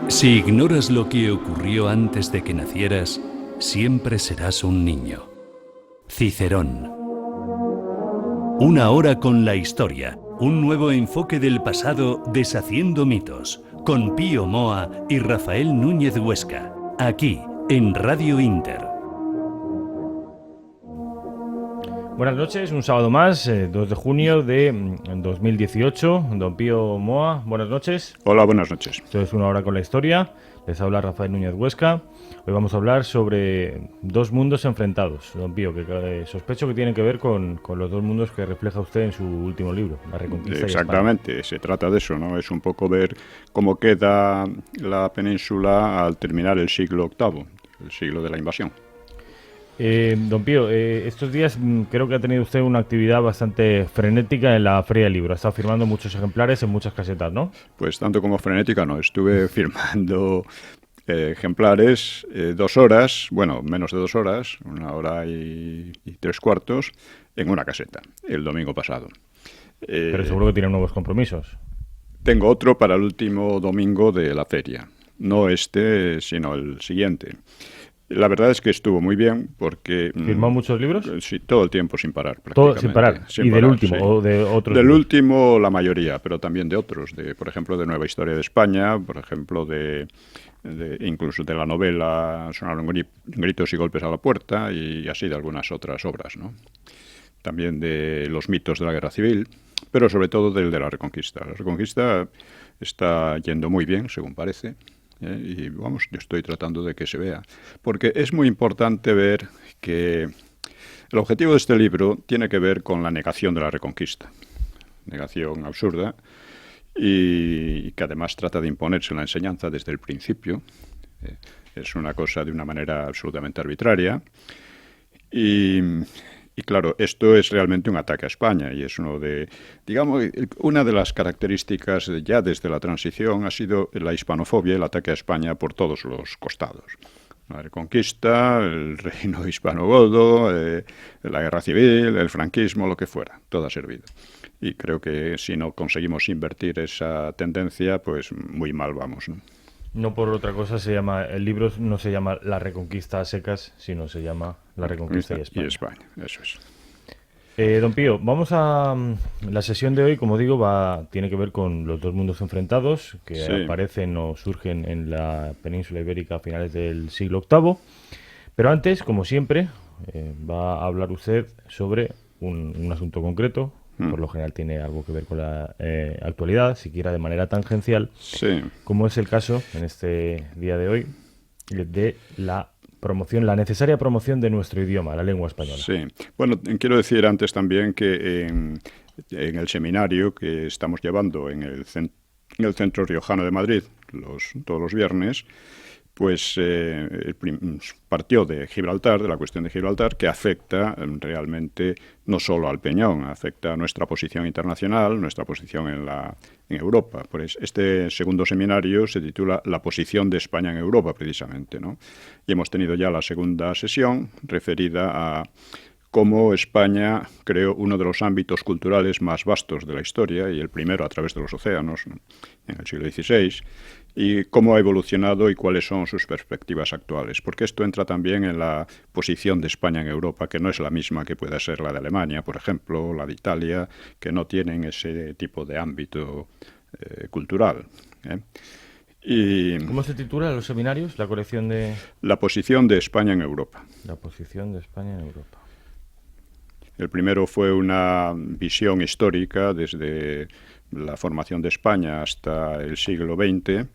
Si ignoras lo que ocurrió antes de que nacieras, siempre serás un niño. Cicerón. Una hora con la historia. Un nuevo enfoque del pasado deshaciendo mitos. Con Pío Moa y Rafael Núñez Huesca. Aquí, en Radio Inter. Buenas noches, un sábado más, 2 de junio de 2018. Don Pío Moa, buenas noches. Hola, buenas noches. Esto es Una hora con la historia. Les habla Rafael Núñez Huesca. Hoy vamos a hablar sobre dos mundos enfrentados, don Pío, que sospecho que tienen que ver con los dos mundos que refleja usted en su último libro, La Reconquista. Exactamente, se trata de eso, ¿no? Es un poco ver cómo queda la península al terminar el siglo VIII, el siglo de la invasión. Don Pío, estos días creo que ha tenido usted una actividad bastante frenética en la Feria del Libro. Ha estado firmando muchos ejemplares en muchas casetas, ¿no? Pues tanto como frenética no, estuve firmando ejemplares 2 horas, bueno, menos de 2 horas, 1 hora y 3/4, en una caseta, el domingo pasado. Pero seguro que tiene nuevos compromisos. Tengo otro para el último domingo de la feria, no este, sino el siguiente. La verdad es que estuvo muy bien porque... ¿Firmó muchos libros? Sí, todo el tiempo sin parar, prácticamente. ¿Todo sin parar? ¿Y del último sí. o de otros? Del libros? último la mayoría, pero también de otros, por ejemplo, de Nueva Historia de España, por ejemplo, incluso de la novela Sonaron gritos y golpes a la puerta y así de algunas otras obras, ¿no? También de los mitos de la Guerra Civil, pero sobre todo del de la Reconquista. La Reconquista está yendo muy bien, según parece. Y vamos, yo estoy tratando de que se vea, porque es muy importante ver que el objetivo de este libro tiene que ver con la negación de la Reconquista, negación absurda, y que además trata de imponerse en la enseñanza desde el principio. Es una cosa de una manera absolutamente arbitraria, y claro, esto es realmente un ataque a España y es una de las características ya desde la transición ha sido la hispanofobia, el ataque a España por todos los costados. La Reconquista, el reino hispanogodo, la Guerra Civil, el franquismo, lo que fuera, todo ha servido. Y creo que si no conseguimos invertir esa tendencia, pues muy mal vamos, ¿no? No por otra cosa el libro no se llama La Reconquista a secas, sino se llama La Reconquista y España. Y España, eso es. Don Pío, vamos a... La sesión de hoy, como digo, tiene que ver con los dos mundos enfrentados que Sí. aparecen o surgen en la península ibérica a finales del siglo VIII. Pero antes, como siempre, va a hablar usted sobre un asunto concreto. Por lo general tiene algo que ver con la actualidad, siquiera de manera tangencial, Sí. como es el caso en este día de hoy de la necesaria promoción de nuestro idioma, la lengua española. Sí. Bueno, quiero decir antes también que en el seminario que estamos llevando en el Centro Riojano de Madrid todos los viernes, pues partió de Gibraltar, de la cuestión de Gibraltar, que afecta realmente no solo al Peñón, afecta a nuestra posición internacional, nuestra posición en Europa. Pues este segundo seminario se titula La posición de España en Europa, precisamente, ¿no? Y hemos tenido ya la segunda sesión referida a cómo España creó uno de los ámbitos culturales más vastos de la historia, y el primero a través de los océanos, ¿no?, en el siglo XVI, y cómo ha evolucionado y cuáles son sus perspectivas actuales. Porque esto entra también en la posición de España en Europa, que no es la misma que pueda ser la de Alemania, por ejemplo, o la de Italia, que no tienen ese tipo de ámbito cultural. ¿Cómo se titula los seminarios? La colección de... La posición de España en Europa. La posición de España en Europa. El primero fue una visión histórica desde la formación de España hasta el siglo XX.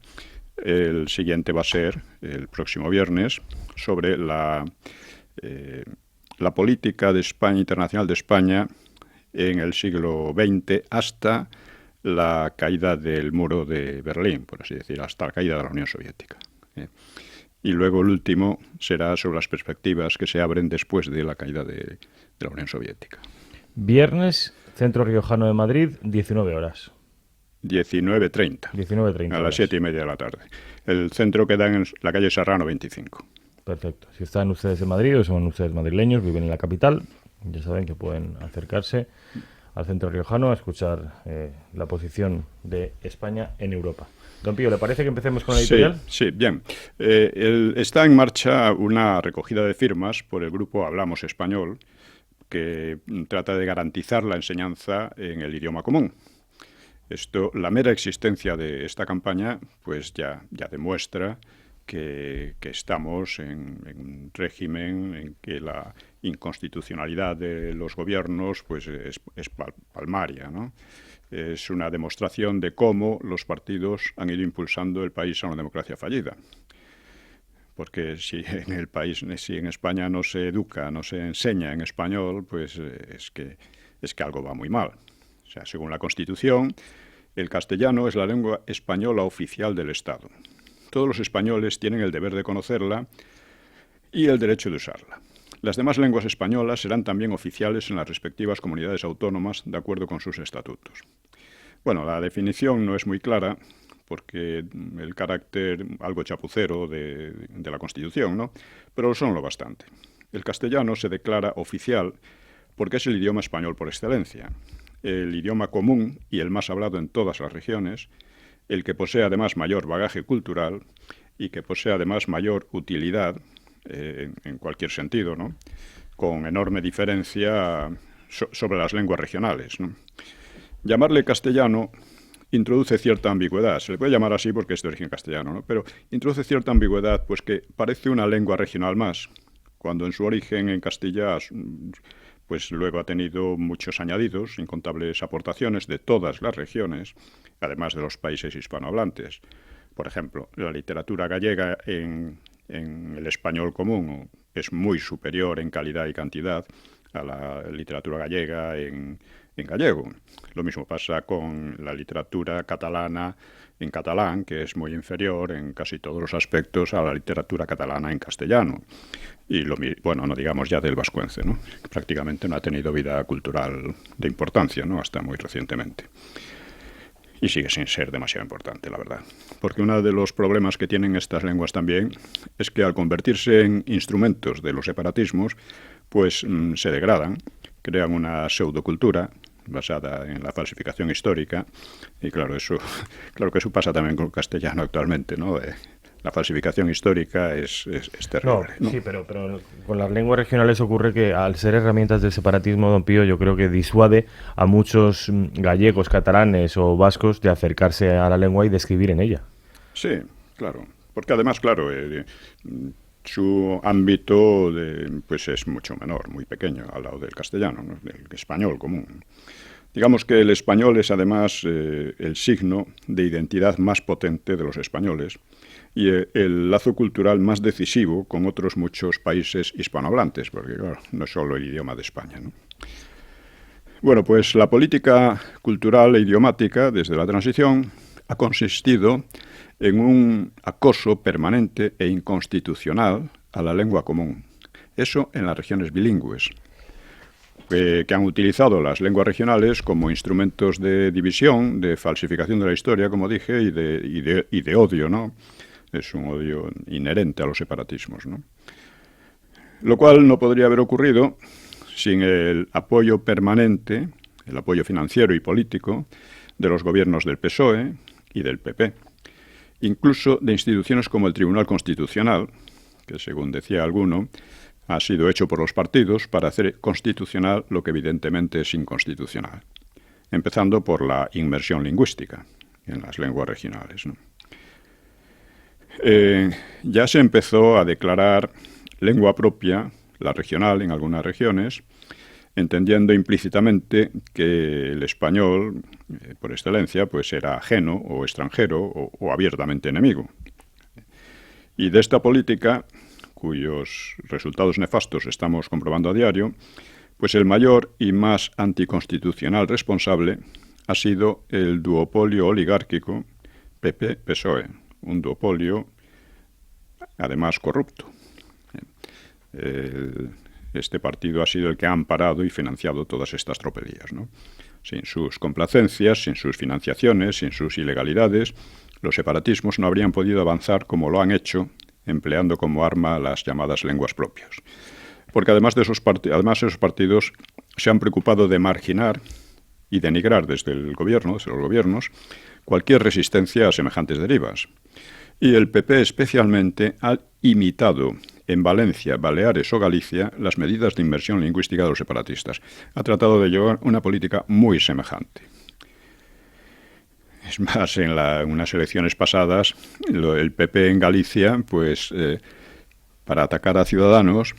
El siguiente va a ser, el próximo viernes, sobre la política de España, internacional de España en el siglo XX hasta la caída del muro de Berlín, por así decir, hasta la caída de la Unión Soviética. Y luego el último será sobre las perspectivas que se abren después de la caída de la Unión Soviética. Viernes, Centro Riojano de Madrid, 19 horas. 19:30. 19:30. A las 7:30 de la tarde. El centro queda en la calle Serrano 25. Perfecto. Si están ustedes en Madrid o son ustedes madrileños, viven en la capital, ya saben que pueden acercarse al Centro Riojano a escuchar la posición de España en Europa. Don Pío, ¿le parece que empecemos con la editorial? Sí, bien. Está en marcha una recogida de firmas por el grupo Hablamos Español, que trata de garantizar la enseñanza en el idioma común. La mera existencia de esta campaña, pues ya demuestra que estamos en un régimen en que la inconstitucionalidad de los gobiernos pues es palmaria, ¿no? Es una demostración de cómo los partidos han ido impulsando el país a una democracia fallida. Porque si en España no se educa, no se enseña en español, pues es que algo va muy mal. O sea, según la Constitución, el castellano es la lengua española oficial del Estado. Todos los españoles tienen el deber de conocerla y el derecho de usarla. Las demás lenguas españolas serán también oficiales en las respectivas comunidades autónomas de acuerdo con sus estatutos. Bueno, la definición no es muy clara porque el carácter algo chapucero de la Constitución, ¿no? Pero lo son lo bastante. El castellano se declara oficial porque es el idioma español por excelencia, el idioma común y el más hablado en todas las regiones, el que posee además mayor bagaje cultural y que posee además mayor utilidad en cualquier sentido, ¿no? Con enorme diferencia sobre las lenguas regionales, ¿no? Llamarle castellano introduce cierta ambigüedad. Se le puede llamar así porque es de origen castellano, ¿no? Pero introduce cierta ambigüedad, pues que parece una lengua regional más, cuando en su origen en Castilla pues luego ha tenido muchos añadidos, incontables aportaciones de todas las regiones, además de los países hispanohablantes. Por ejemplo, la literatura gallega en el español común es muy superior en calidad y cantidad a la literatura gallega en gallego. Lo mismo pasa con la literatura catalana en catalán, que es muy inferior en casi todos los aspectos a la literatura catalana en castellano. Y bueno, no digamos ya del vascuence, ¿no? Prácticamente no ha tenido vida cultural de importancia, ¿no? Hasta muy recientemente. Y sigue sin ser demasiado importante, la verdad. Porque uno de los problemas que tienen estas lenguas también es que al convertirse en instrumentos de los separatismos, pues se degradan, crean una pseudocultura basada en la falsificación histórica, y claro que eso pasa también con el castellano actualmente, ¿no? La falsificación histórica es terrible, ¿no? Sí, pero con las lenguas regionales ocurre que al ser herramientas del separatismo, don Pío, yo creo que disuade a muchos gallegos, catalanes o vascos de acercarse a la lengua y de escribir en ella. Sí, claro, porque además, claro, su ámbito pues es mucho menor, muy pequeño al lado del castellano, ¿no? Del español común. Digamos que el español es además el signo de identidad más potente de los españoles y el lazo cultural más decisivo con otros muchos países hispanohablantes, porque claro, no es solo el idioma de España, ¿no? Bueno, pues la política cultural e idiomática desde la transición ha consistido en un acoso permanente e inconstitucional a la lengua común. Eso en las regiones bilingües, que han utilizado las lenguas regionales como instrumentos de división, de falsificación de la historia, como dije, y de odio, ¿no? Es un odio inherente a los separatismos, ¿no? Lo cual no podría haber ocurrido sin el apoyo permanente, el apoyo financiero y político de los gobiernos del PSOE y del PP, incluso de instituciones como el Tribunal Constitucional, que según decía alguno, ha sido hecho por los partidos para hacer constitucional lo que evidentemente es inconstitucional, empezando por la inmersión lingüística en las lenguas regionales, ¿no? Ya se empezó a declarar lengua propia, la regional en algunas regiones, entendiendo implícitamente que el español, por excelencia, pues era ajeno o extranjero o abiertamente enemigo. Y de esta política, cuyos resultados nefastos estamos comprobando a diario, pues el mayor y más anticonstitucional responsable ha sido el duopolio oligárquico PP-PSOE, un duopolio además corrupto. Este partido ha sido el que ha amparado y financiado todas estas tropelías, ¿no? Sin sus complacencias, sin sus financiaciones, sin sus ilegalidades, los separatismos no habrían podido avanzar como lo han hecho, empleando como arma las llamadas lenguas propias. Porque además esos partidos se han preocupado de marginar y denigrar desde el gobierno, desde los gobiernos, cualquier resistencia a semejantes derivas. Y el PP especialmente ha imitado en Valencia, Baleares o Galicia las medidas de inmersión lingüística de los separatistas. Ha tratado de llevar una política muy semejante. Es más, en unas elecciones pasadas, el PP en Galicia, pues para atacar a Ciudadanos,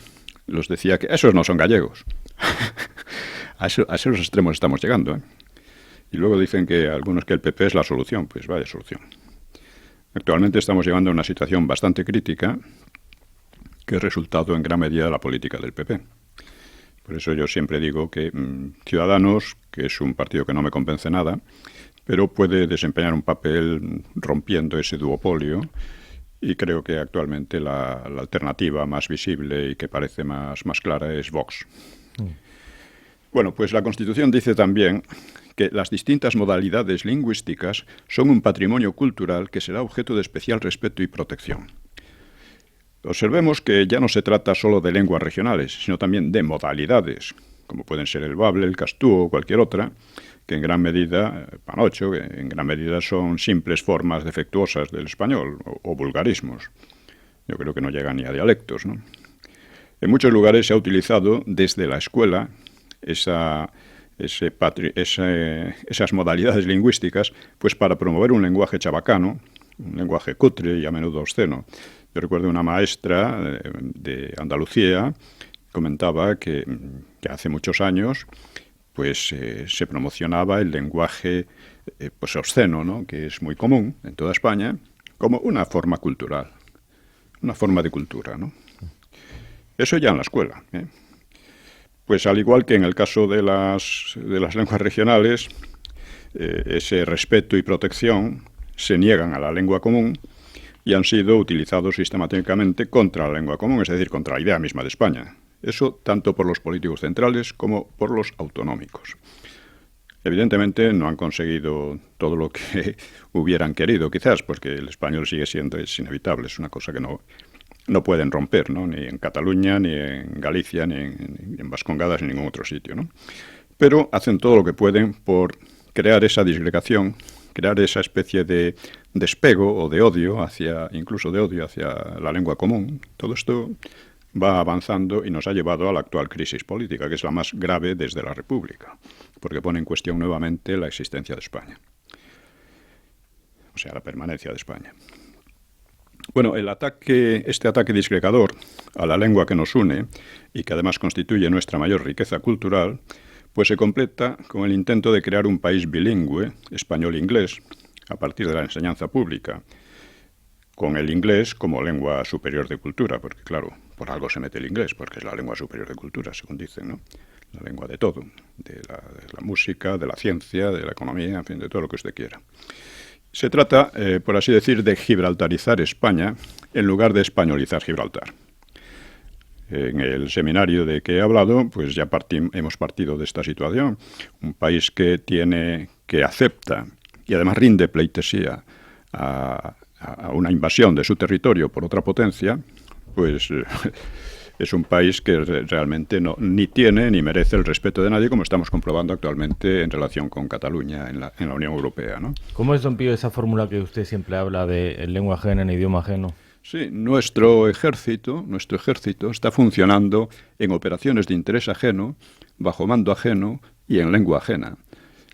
los decía que esos no son gallegos. A esos extremos estamos llegando, ¿eh? Y luego dicen que algunos que el PP es la solución. Pues vaya solución. Actualmente estamos llevando a una situación bastante crítica que es resultado en gran medida de la política del PP. Por eso yo siempre digo que Ciudadanos, que es un partido que no me convence nada, pero puede desempeñar un papel rompiendo ese duopolio, y creo que actualmente la alternativa más visible y que parece más clara es Vox. Bueno, pues la Constitución dice también que las distintas modalidades lingüísticas son un patrimonio cultural que será objeto de especial respeto y protección. Observemos que ya no se trata solo de lenguas regionales, sino también de modalidades, como pueden ser el bable, el castúo o cualquier otra, que en gran medida, panocho, que en gran medida son simples formas defectuosas del español o vulgarismos. Yo creo que no llegan ni a dialectos, ¿no? En muchos lugares se ha utilizado desde la escuela esas modalidades lingüísticas, pues para promover un lenguaje chabacano, un lenguaje cutre y a menudo obsceno. Yo recuerdo una maestra de Andalucía comentaba que hace muchos años pues se promocionaba el lenguaje pues obsceno, ¿no?, que es muy común en toda España, como una forma cultural, una forma de cultura, ¿no? Eso ya en la escuela, ¿eh? Pues al igual que en el caso de las lenguas regionales, ese respeto y protección se niegan a la lengua común y han sido utilizados sistemáticamente contra la lengua común, es decir, contra la idea misma de España. Eso tanto por los políticos centrales como por los autonómicos. Evidentemente no han conseguido todo lo que hubieran querido, quizás, porque el español sigue siendo, es inevitable, es una cosa que no pueden romper, ¿no?, ni en Cataluña, ni en Galicia, ni en Vascongadas, ni en ningún otro sitio, ¿no? Pero hacen todo lo que pueden por crear esa disgregación, crear esa especie de despego o de odio incluso de odio hacia la lengua común. Todo esto va avanzando y nos ha llevado a la actual crisis política, que es la más grave desde la República, porque pone en cuestión nuevamente la existencia de España, o sea, la permanencia de España. Bueno, este ataque disgregador a la lengua que nos une y que además constituye nuestra mayor riqueza cultural, pues se completa con el intento de crear un país bilingüe, español-inglés, a partir de la enseñanza pública, con el inglés como lengua superior de cultura, porque claro, por algo se mete el inglés, porque es la lengua superior de cultura, según dicen, ¿no? La lengua de todo, de la música, de la ciencia, de la economía, en fin, de todo lo que usted quiera. Se trata, por así decir, de gibraltarizar España en lugar de españolizar Gibraltar. En el seminario de que he hablado, pues ya hemos partido de esta situación. Un país que acepta y además rinde pleitesía a una invasión de su territorio por otra potencia, pues es un país que realmente ni tiene ni merece el respeto de nadie, como estamos comprobando actualmente en relación con Cataluña en la Unión Europea, ¿no? ¿Cómo es, don Pío, esa fórmula que usted siempre habla de lengua ajena en idioma ajeno? Sí, nuestro ejército está funcionando en operaciones de interés ajeno, bajo mando ajeno y en lengua ajena.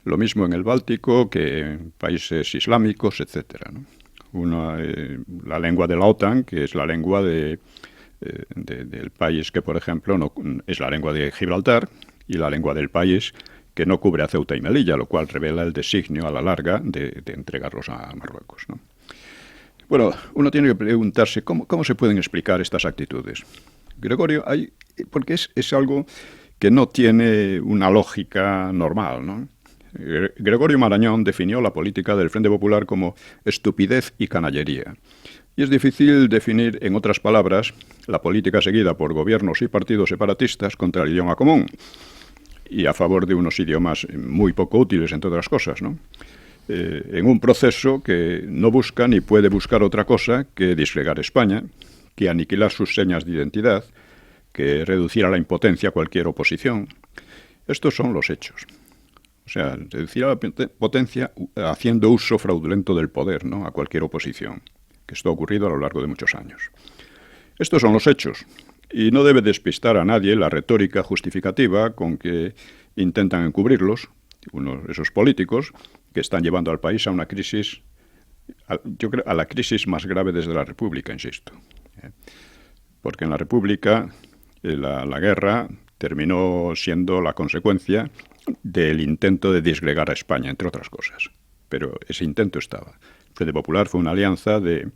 Lo mismo en el Báltico que en países islámicos, etcétera, ¿no? La lengua de la OTAN, que es la lengua del país que, por ejemplo, no es la lengua de Gibraltar, y la lengua del país que no cubre a Ceuta y Melilla, lo cual revela el designio a la larga de entregarlos a Marruecos, ¿no? Bueno, uno tiene que preguntarse cómo se pueden explicar estas actitudes. Gregorio, porque es algo que no tiene una lógica normal, ¿no? Gregorio Marañón definió la política del Frente Popular como estupidez y canallería. Y es difícil definir, en otras palabras, la política seguida por gobiernos y partidos separatistas contra el idioma común y a favor de unos idiomas muy poco útiles, entre otras cosas, ¿no? En un proceso que no busca ni puede buscar otra cosa que disgregar España, que aniquilar sus señas de identidad, que reducir a la impotencia cualquier oposición. Estos son los hechos. O sea, reducir a la potencia haciendo uso fraudulento del poder, ¿no?, a cualquier oposición, que esto ha ocurrido a lo largo de muchos años. Estos son los hechos, y no debe despistar a nadie la retórica justificativa con que intentan encubrirlos, esos políticos, que están llevando al país a una crisis, yo creo, a la crisis más grave desde la República, insisto. Porque en la República la guerra terminó siendo la consecuencia del intento de disgregar a España, entre otras cosas. Pero ese intento estaba. El Frente Popular fue una alianza de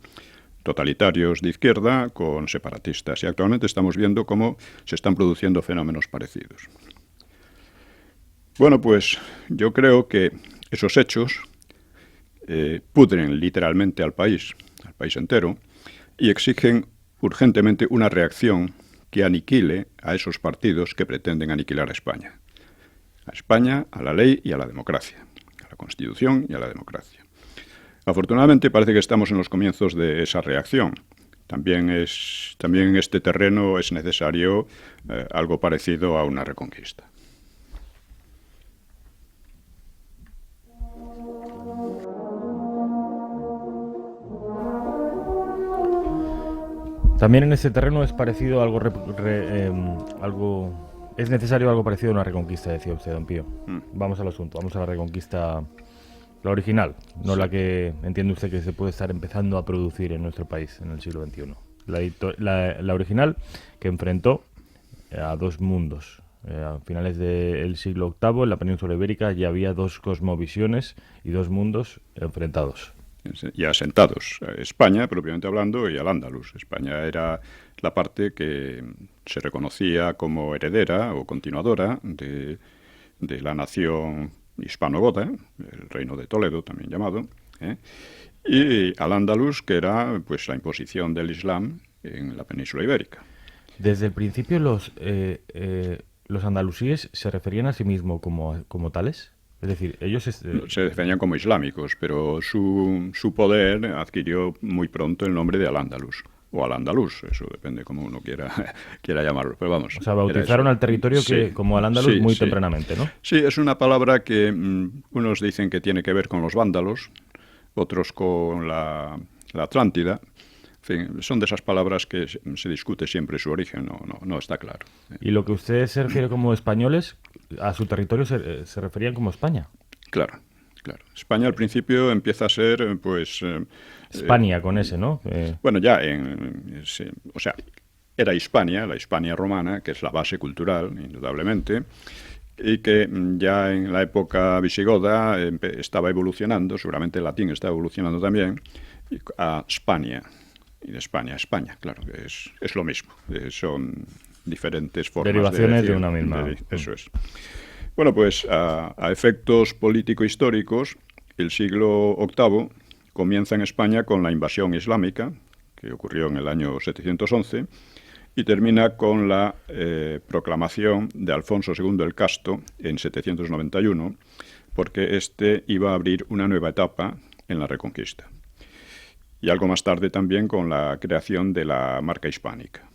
totalitarios de izquierda con separatistas, y actualmente estamos viendo cómo se están produciendo fenómenos parecidos. Bueno, pues yo creo que esos hechos pudren literalmente al país entero, y exigen urgentemente una reacción que aniquile a esos partidos que pretenden aniquilar a España. A España, a la ley y a la democracia, a la Constitución y a la democracia. Afortunadamente parece que estamos en los comienzos de esa reacción. También en este terreno es necesario algo parecido a una reconquista. También en este terreno es parecido a es necesario algo parecido a una reconquista, decía usted, don Pío. Vamos al asunto, vamos a la reconquista, la original, no la que entiende usted que se puede estar empezando a producir en nuestro país en el siglo XXI. La original, que enfrentó a dos mundos. A finales del siglo VIII, en la península ibérica, ya había dos cosmovisiones y dos mundos enfrentados. Y asentados. España, propiamente hablando, y Al-Ándalus. España era la parte que se reconocía como heredera o continuadora de la nación hispanogoda, el reino de Toledo, también llamado, y Al-Ándalus, que era pues la imposición del Islam en la península ibérica. Desde el principio los andalusíes se referían a sí mismos como tales. Es decir, ellos se definían como islámicos, pero su poder adquirió muy pronto el nombre de Al-Ándalus, o Al-Andalus, eso depende como uno quiera llamarlo, pero vamos. O sea, bautizaron al territorio como Al-Ándalus muy tempranamente, ¿no? Sí, es una palabra que unos dicen que tiene que ver con los vándalos, otros con la Atlántida. En fin, son de esas palabras que se discute siempre su origen, no está claro. ¿Y lo que usted se refiere como españoles, a su territorio se referían como España? Claro. España al principio empieza a ser, pues... España con ese, ¿no? Bueno, ya o sea, era Hispania, la Hispania romana, que es la base cultural, indudablemente, y que ya en la época visigoda estaba evolucionando, seguramente el latín está evolucionando también, a Spania. Y de España a España, claro, que es lo mismo. Son diferentes formas derivaciones de una misma. Eso es. Bueno, pues a efectos político-históricos, el siglo VIII comienza en España con la invasión islámica, que ocurrió en el año 711, y termina con la proclamación de Alfonso II el Casto en 791, porque este iba a abrir una nueva etapa en la Reconquista. Y algo más tarde también con la creación de la marca hispánica.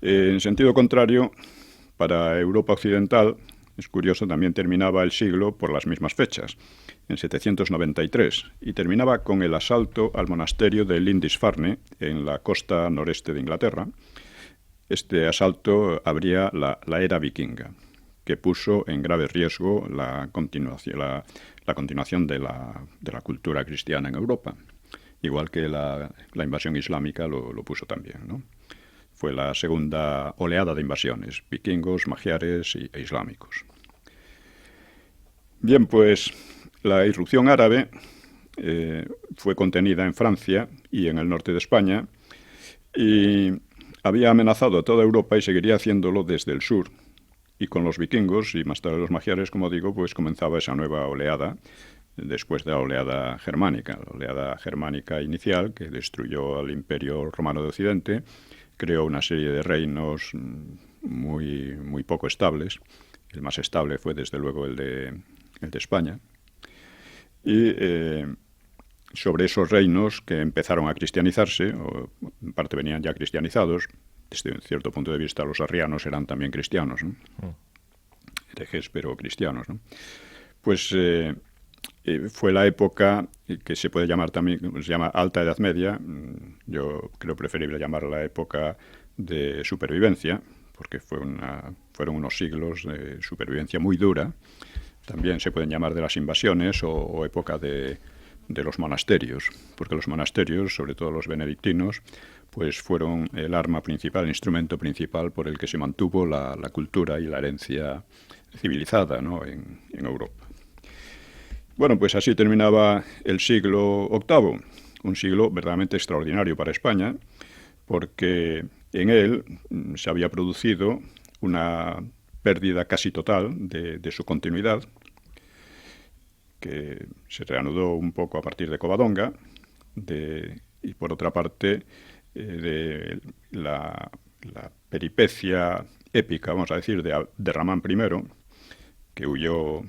En sentido contrario, para Europa occidental, es curioso, también terminaba el siglo por las mismas fechas, en 793, y terminaba con el asalto al monasterio de Lindisfarne, en la costa noreste de Inglaterra. Este asalto abría la era vikinga, que puso en grave riesgo la continuación de la cultura cristiana en Europa. Igual que la invasión islámica lo puso también, ¿no? Fue la segunda oleada de invasiones, vikingos, magiares e islámicos. Bien, pues la irrupción árabe fue contenida en Francia y en el norte de España, y había amenazado a toda Europa y seguiría haciéndolo desde el sur. Y con los vikingos y más tarde los magiares, como digo, pues comenzaba esa nueva oleada, después de la oleada germánica inicial, que destruyó al Imperio Romano de Occidente, creó una serie de reinos muy poco estables. El más estable fue, desde luego, el de España. Y sobre esos reinos que empezaron a cristianizarse, o en parte venían ya cristianizados, desde un cierto punto de vista los arrianos eran también cristianos, ¿no? herejes pero cristianos, ¿no? Pues fue la época que se puede llamar también, se llama Alta Edad Media. Yo creo preferible llamarla la época de supervivencia, porque fueron unos siglos de supervivencia muy dura. También se pueden llamar de las invasiones o época de los monasterios, porque los monasterios, sobre todo los benedictinos, pues fueron el arma principal, el instrumento principal por el que se mantuvo la cultura y la herencia civilizada, ¿no?, en Europa. Bueno, pues así terminaba el siglo VIII, un siglo verdaderamente extraordinario para España, porque en él se había producido una pérdida casi total de su continuidad, que se reanudó un poco a partir de Covadonga, y por otra parte de la peripecia épica, vamos a decir, de Ramán I, que huyó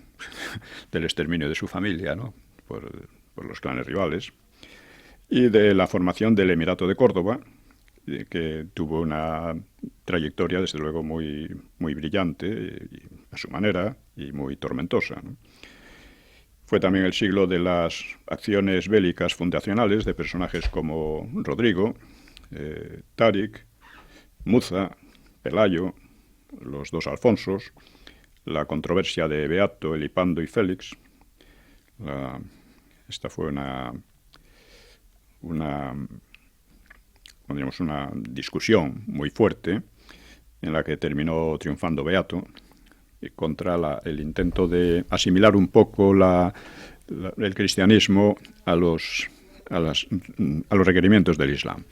del exterminio de su familia, ¿no?, por los clanes rivales, y de la formación del Emirato de Córdoba, que tuvo una trayectoria, desde luego, muy, muy brillante, a su manera, y muy tormentosa, ¿no? Fue también el siglo de las acciones bélicas fundacionales de personajes como Rodrigo, Táric, Muza, Pelayo, los dos Alfonsos, la controversia de Beato, Elipando y Félix. Esta fue una discusión muy fuerte en la que terminó triunfando Beato contra el intento de asimilar un poco el cristianismo a los requerimientos del Islam.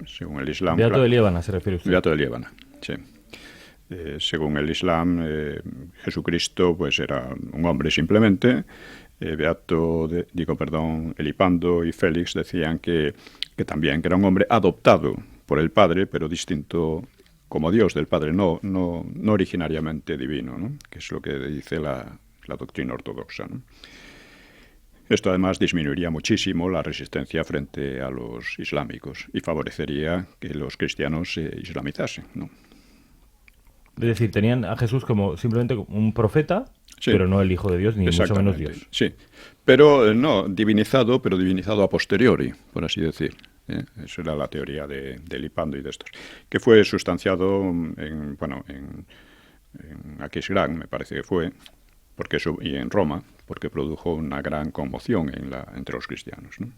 Según el Islam, Beato de Liébana se refiere usted. Beato de Liébana, sí. Según el Islam, Jesucristo pues era un hombre simplemente. Elipando y Félix decían que también que era un hombre adoptado por el Padre, pero distinto como Dios del Padre, no originariamente divino, ¿no?, que es lo que dice la doctrina ortodoxa, ¿no? Esto además disminuiría muchísimo la resistencia frente a los islámicos y favorecería que los cristianos se islamizasen, ¿no? Es decir, tenían a Jesús como simplemente un profeta, sí, pero no el Hijo de Dios, ni mucho menos Dios. Sí, pero no, divinizado a posteriori, por así decir. Eso era la teoría de Elipando y de estos, que fue sustanciado en Aquisgrán, me parece que fue, y en Roma, porque produjo una gran conmoción entre los cristianos, ¿no?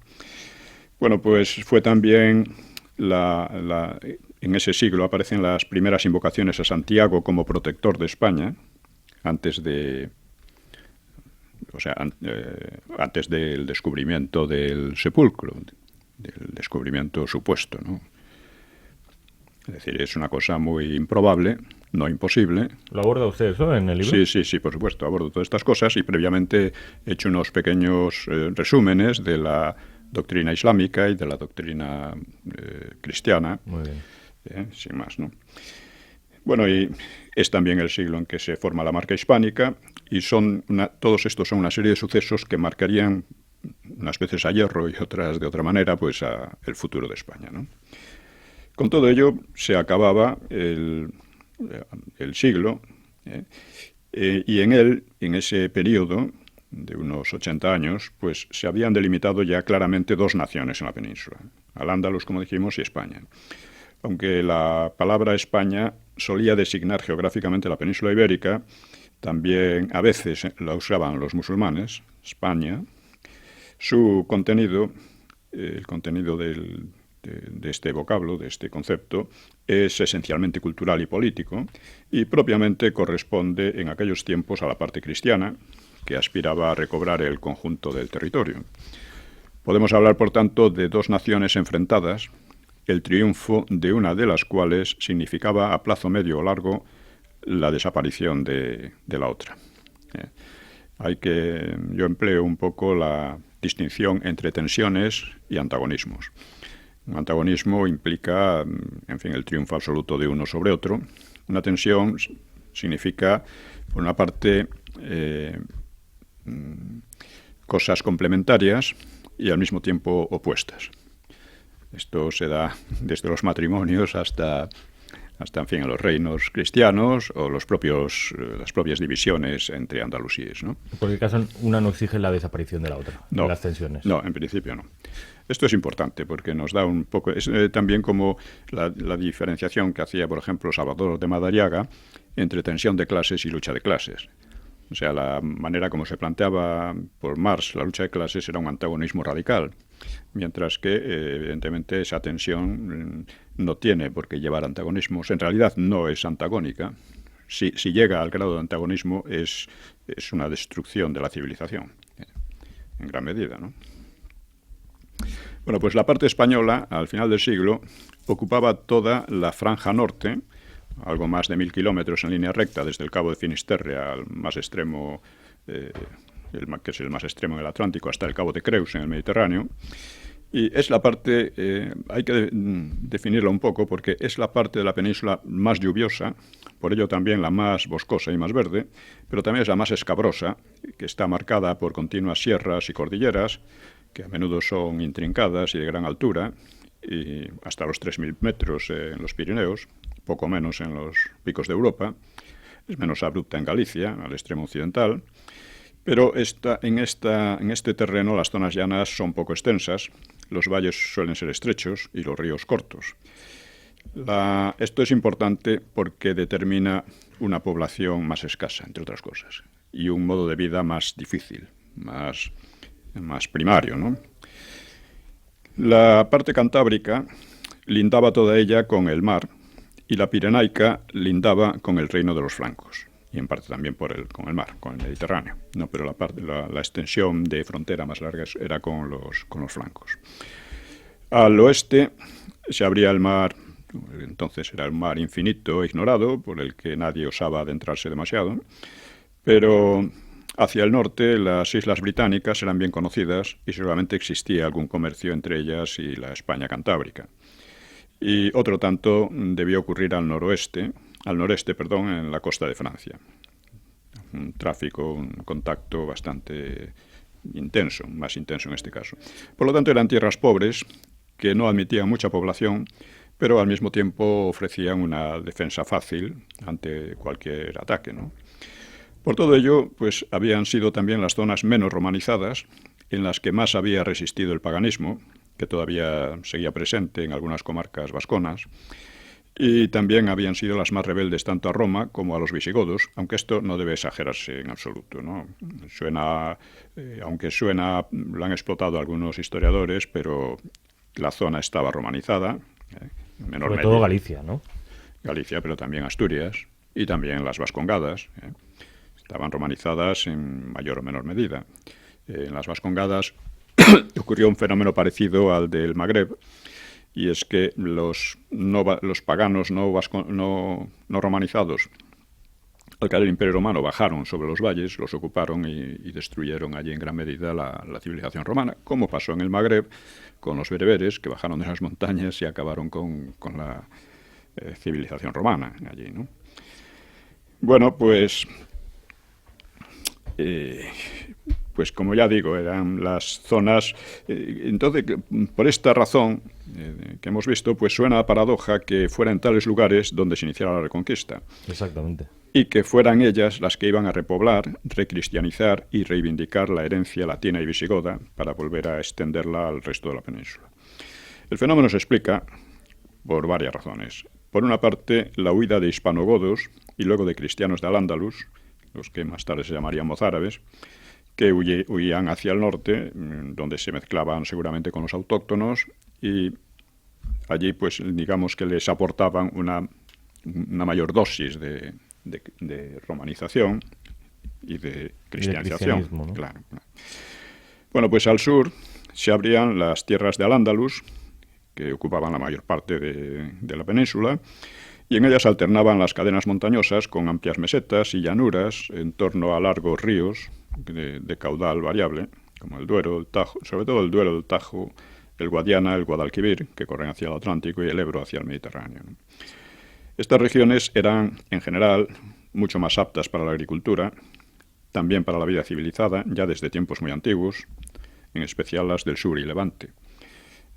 Bueno, pues fue también en ese siglo aparecen las primeras invocaciones a Santiago como protector de España, antes del descubrimiento del sepulcro, del descubrimiento supuesto, ¿no? Es decir, es una cosa muy improbable, no imposible. ¿Lo aborda usted eso en el libro? Sí, por supuesto, abordo todas estas cosas y previamente he hecho unos pequeños resúmenes de la doctrina islámica y de la doctrina cristiana. Muy bien. Sin más, ¿no? Bueno, y es también el siglo en que se forma la marca hispánica y todos estos son una serie de sucesos que marcarían, unas veces a hierro y otras de otra manera, pues el futuro de España, ¿no? Con todo ello se acababa el siglo y en ese periodo de unos 80 años, pues se habían delimitado ya claramente dos naciones en la península, Al-Ándalus, como dijimos, y España. Aunque la palabra España solía designar geográficamente la península ibérica, también a veces la usaban los musulmanes, España. Su contenido, el contenido de este vocablo, de este concepto, es esencialmente cultural y político y propiamente corresponde en aquellos tiempos a la parte cristiana, que aspiraba a recobrar el conjunto del territorio. Podemos hablar, por tanto, de dos naciones enfrentadas, el triunfo de una de las cuales significaba a plazo medio o largo la desaparición de la otra. Yo empleo un poco la distinción entre tensiones y antagonismos. Un antagonismo implica, en fin, el triunfo absoluto de uno sobre otro. Una tensión significa, por una parte, cosas complementarias y al mismo tiempo opuestas. Esto se da desde los matrimonios hasta hasta, en fin, en los reinos cristianos o las propias divisiones entre andalusíes, ¿no? En cualquier caso, una no exige la desaparición de la otra, No, las tensiones. No, en principio no. Esto es importante porque nos da un poco... Es también como la diferenciación que hacía, por ejemplo, Salvador de Madariaga entre tensión de clases y lucha de clases. O sea, la manera como se planteaba por Marx la lucha de clases era un antagonismo radical, mientras que, evidentemente, esa tensión no tiene por qué llevar antagonismos. En realidad no es antagónica. Si llega al grado de antagonismo es una destrucción de la civilización, en gran medida, ¿no? Bueno, pues la parte española, al final del siglo, ocupaba toda la franja norte, algo más de 1000 kilómetros en línea recta, desde el Cabo de Finisterre al más extremo, que es el más extremo del Atlántico, hasta el Cabo de Creus en el Mediterráneo. Y es la parte, hay que definirla un poco, porque es la parte de la península más lluviosa, por ello también la más boscosa y más verde, pero también es la más escabrosa, que está marcada por continuas sierras y cordilleras, que a menudo son intrincadas y de gran altura, y hasta los 3000 metros en los Pirineos, poco menos en los picos de Europa. Es menos abrupta en Galicia, al extremo occidental, pero en este terreno las zonas llanas son poco extensas, los valles suelen ser estrechos y los ríos cortos. Esto es importante porque determina una población más escasa, entre otras cosas, y un modo de vida más difícil, más primario, ¿no? La parte cantábrica lindaba toda ella con el mar y la pirenaica lindaba con el reino de los francos y en parte también con el mar, con el Mediterráneo, ¿no? Pero la extensión de frontera más larga era con los francos. Al oeste se abría el mar, entonces era el mar infinito, ignorado, por el que nadie osaba adentrarse demasiado, pero hacia el norte, las islas británicas eran bien conocidas y seguramente existía algún comercio entre ellas y la España cantábrica. Y otro tanto debió ocurrir al noreste, en la costa de Francia. Un tráfico, un contacto bastante intenso, más intenso en este caso. Por lo tanto, eran tierras pobres que no admitían mucha población, pero al mismo tiempo ofrecían una defensa fácil ante cualquier ataque, ¿no? Por todo ello, pues habían sido también las zonas menos romanizadas, en las que más había resistido el paganismo, que todavía seguía presente en algunas comarcas vasconas, y también habían sido las más rebeldes tanto a Roma como a los visigodos, aunque esto no debe exagerarse en absoluto, ¿no? Aunque lo han explotado algunos historiadores, pero la zona estaba romanizada, en menor medida. Sobre todo Galicia, ¿no? Galicia, pero también Asturias, y también las Vascongadas, estaban romanizadas en mayor o menor medida. En las Vascongadas ocurrió un fenómeno parecido al del Magreb, y es que los paganos no romanizados, al caer el Imperio Romano, bajaron sobre los valles, los ocuparon y destruyeron allí en gran medida la civilización romana, como pasó en el Magreb con los bereberes, que bajaron de las montañas y acabaron con la civilización romana allí, ¿no? Bueno, pues como ya digo, eran las zonas... entonces, por esta razón que hemos visto, pues suena a paradoja que fueran tales lugares donde se iniciara la Reconquista. Exactamente. Y que fueran ellas las que iban a repoblar, recristianizar y reivindicar la herencia latina y visigoda para volver a extenderla al resto de la península. El fenómeno se explica por varias razones. Por una parte, la huida de hispanogodos y luego de cristianos de Al-Ándalus, los que más tarde se llamarían mozárabes, que huían hacia el norte, donde se mezclaban seguramente con los autóctonos, y allí, pues, digamos que les aportaban una mayor dosis de romanización y de cristianización. ¿No? Claro. Bueno, pues al sur se abrían las tierras de Al-Ándalus, que ocupaban la mayor parte de la península, y en ellas alternaban las cadenas montañosas con amplias mesetas y llanuras en torno a largos ríos de caudal variable, como el Duero, el Tajo, sobre todo el Duero, el Tajo, el Guadiana, el Guadalquivir, que corren hacia el Atlántico, y el Ebro hacia el Mediterráneo, ¿no? Estas regiones eran, en general, mucho más aptas para la agricultura, también para la vida civilizada, ya desde tiempos muy antiguos, en especial las del sur y Levante.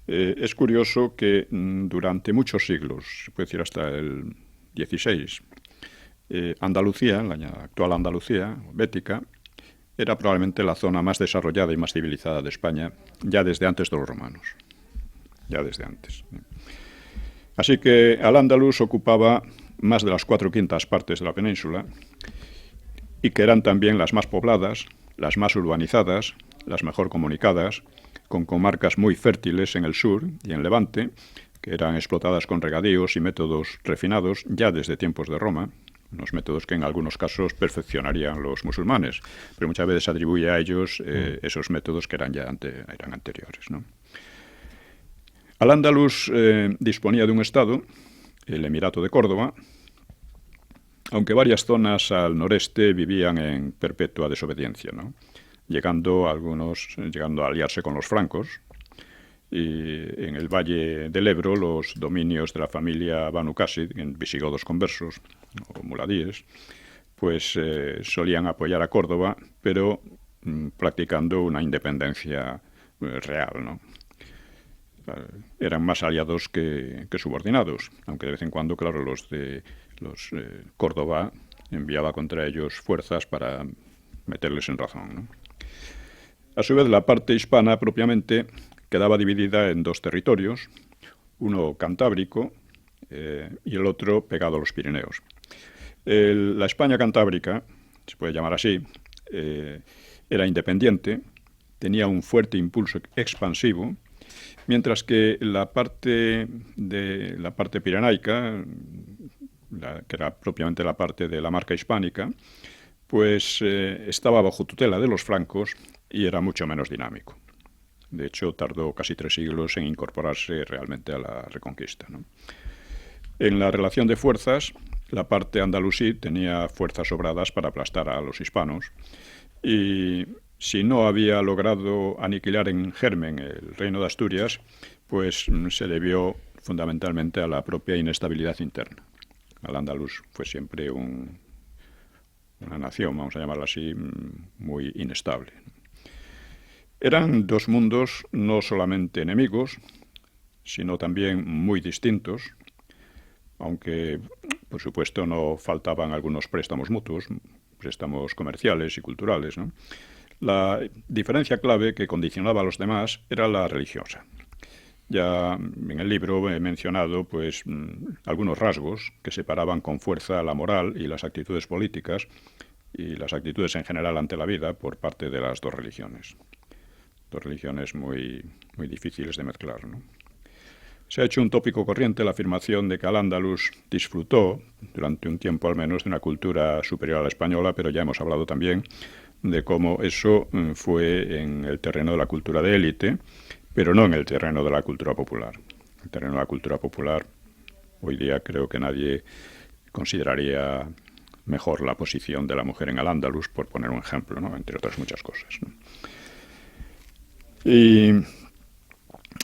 Es curioso que durante muchos siglos, se puede decir hasta el XVI, Andalucía, la actual Andalucía, Bética, era probablemente la zona más desarrollada y más civilizada de España, ya desde antes de los romanos. Ya desde antes. Así que Al-Ándalus ocupaba más de las 4/5 partes de la península, y que eran también las más pobladas, las más urbanizadas, las mejor comunicadas, con comarcas muy fértiles en el sur y en Levante, que eran explotadas con regadíos y métodos refinados ya desde tiempos de Roma, unos métodos que en algunos casos perfeccionarían los musulmanes, pero muchas veces atribuye a ellos esos métodos que eran anteriores, ¿no? Al-Ándalus disponía de un estado, el Emirato de Córdoba, aunque varias zonas al noreste vivían en perpetua desobediencia, ¿no? Llegando a aliarse con los francos, y en el valle del Ebro los dominios de la familia Banu Qasid, visigodos conversos o muladíes, pues solían apoyar a Córdoba, pero practicando una independencia real, ¿no? Eran más aliados que subordinados, aunque de vez en cuando, claro, los Córdoba enviaba contra ellos fuerzas para meterles en razón, ¿no? A su vez, la parte hispana propiamente quedaba dividida en 2 territorios, uno cantábrico y el otro pegado a los Pirineos. La España cantábrica, se puede llamar así, era independiente, tenía un fuerte impulso expansivo, mientras que la parte pirenaica, que era propiamente la parte de la marca hispánica, pues estaba bajo tutela de los francos y era mucho menos dinámico. De hecho, tardó casi 3 siglos en incorporarse realmente a la Reconquista, ¿no? En la relación de fuerzas, la parte andalusí tenía fuerzas sobradas para aplastar a los hispanos, y si no había logrado aniquilar en germen el reino de Asturias, pues se debió fundamentalmente a la propia inestabilidad interna. Al-Ándalus fue siempre una nación, vamos a llamarla así, muy inestable. Eran 2 mundos no solamente enemigos, sino también muy distintos, aunque, por supuesto, no faltaban algunos préstamos mutuos, préstamos comerciales y culturales, ¿no? La diferencia clave que condicionaba a los demás era la religiosa. Ya en el libro he mencionado pues algunos rasgos que separaban con fuerza la moral y las actitudes políticas y las actitudes en general ante la vida por parte de las 2 religiones. 2 religiones muy, muy difíciles de mezclar, ¿no? Se ha hecho un tópico corriente la afirmación de que Al-Ándalus disfrutó, durante un tiempo al menos, de una cultura superior a la española, pero ya hemos hablado también de cómo eso fue en el terreno de la cultura de élite, pero no en el terreno de la cultura popular. En el terreno de la cultura popular, hoy día creo que nadie consideraría mejor la posición de la mujer en Al-Ándalus, por poner un ejemplo, ¿no? Entre otras muchas cosas, ¿no? Y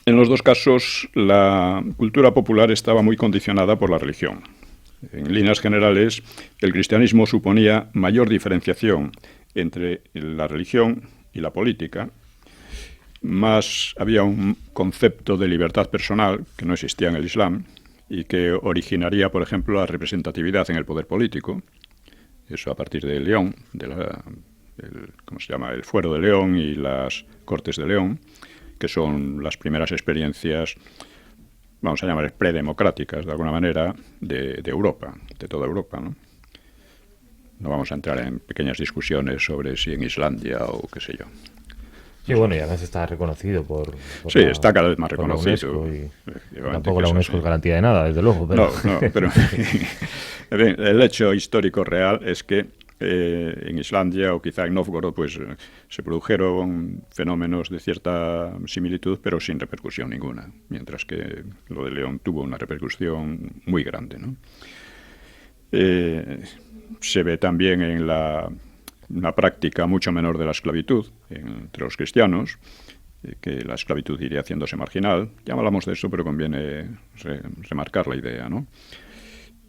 en los 2 casos, la cultura popular estaba muy condicionada por la religión. En líneas generales, el cristianismo suponía mayor diferenciación entre la religión y la política. Más había un concepto de libertad personal que no existía en el Islam y que originaría, por ejemplo, la representatividad en el poder político. Eso a partir de León, el Fuero de León y las Cortes de León, que son las primeras experiencias, vamos a llamar predemocráticas, de alguna manera, de Europa, de toda Europa, ¿no? No vamos a entrar en pequeñas discusiones sobre si en Islandia o qué sé yo. Sí, bueno, y además está reconocido sí, está cada vez más reconocido. Tampoco la UNESCO es garantía de nada, desde luego. Pero... No, pero en fin, el hecho histórico real es que en Islandia o quizá en Novgorod pues se produjeron fenómenos de cierta similitud, pero sin repercusión ninguna, mientras que lo de León tuvo una repercusión muy grande, ¿no? Se ve también en una práctica mucho menor de la esclavitud entre los cristianos, que la esclavitud iría haciéndose marginal. Ya hablamos de eso, pero conviene remarcar la idea, ¿no?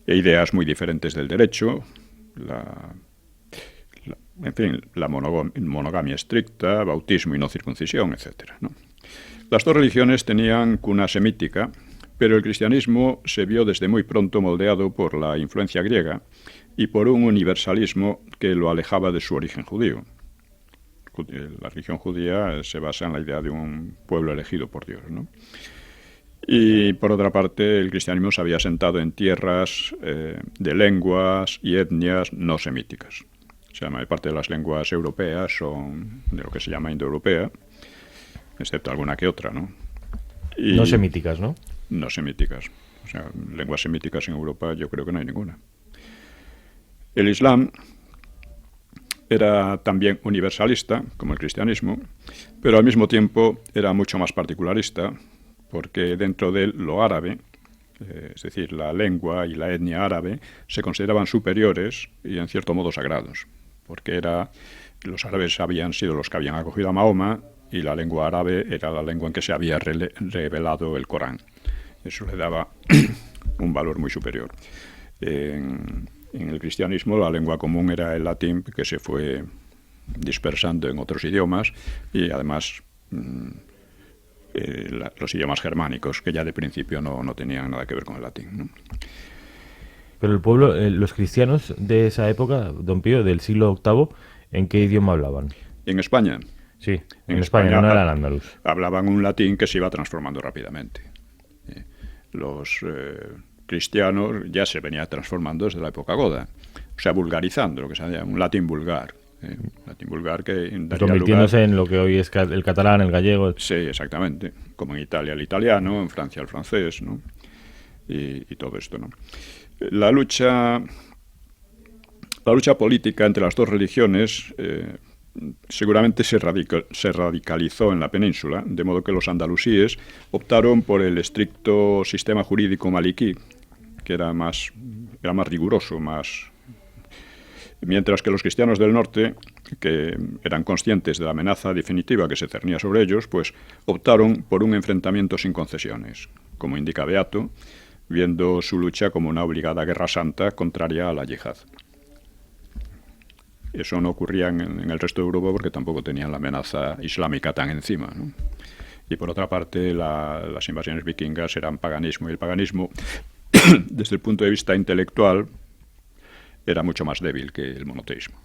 Ideas muy diferentes del derecho, la monogamia estricta, bautismo y no circuncisión, etcétera, ¿no? Las 2 religiones tenían cuna semítica, Pero el cristianismo se vio desde muy pronto moldeado por la influencia griega y por un universalismo que lo alejaba de su origen judío. La religión judía se basa en la idea de un pueblo elegido por Dios, ¿no? Y por otra parte, el cristianismo se había asentado en tierras de lenguas y etnias no semíticas. O sea, la mayor parte de las lenguas europeas son de lo que se llama indoeuropea, excepto alguna que otra, ¿no? Y no semíticas, ¿no? No semíticas. O sea, lenguas semíticas en Europa yo creo que no hay ninguna. El Islam era también universalista, como el cristianismo, pero al mismo tiempo era mucho más particularista, porque dentro de él lo árabe, es decir, la lengua y la etnia árabe, se consideraban superiores y en cierto modo sagrados, porque los árabes habían sido los que habían acogido a Mahoma y la lengua árabe era la lengua en que se había revelado el Corán. Eso le daba un valor muy superior. En el cristianismo la lengua común era el latín, que se fue dispersando en otros idiomas, y además los idiomas germánicos, que ya de principio no tenían nada que ver con el latín, ¿no? Pero el pueblo, los cristianos de esa época, don Pío, del siglo VIII, ¿en qué idioma hablaban? En España. Sí, en España, no era el andaluz. Hablaban un latín que se iba transformando rápidamente. Los cristianos ya se venía transformando desde la época goda, o sea, vulgarizando, lo que se llama un latín vulgar. Un latín vulgar que daría convirtiéndose lugar, en lo que hoy es el catalán, el gallego. Sí, exactamente, como en Italia el italiano, en Francia el francés, ¿no? Y todo esto, ¿no? La lucha política entre las dos religiones seguramente se radicalizó en la península, de modo que los andalusíes optaron por el estricto sistema jurídico maliquí, que era más riguroso, mientras que los cristianos del norte, que eran conscientes de la amenaza definitiva que se cernía sobre ellos, pues optaron por un enfrentamiento sin concesiones, como indica Beato, viendo su lucha como una obligada guerra santa contraria a la yihad. Eso no ocurría en el resto de Europa porque tampoco tenían la amenaza islámica tan encima, ¿no? Y por otra parte, las invasiones vikingas eran paganismo, y el paganismo, desde el punto de vista intelectual, era mucho más débil que el monoteísmo.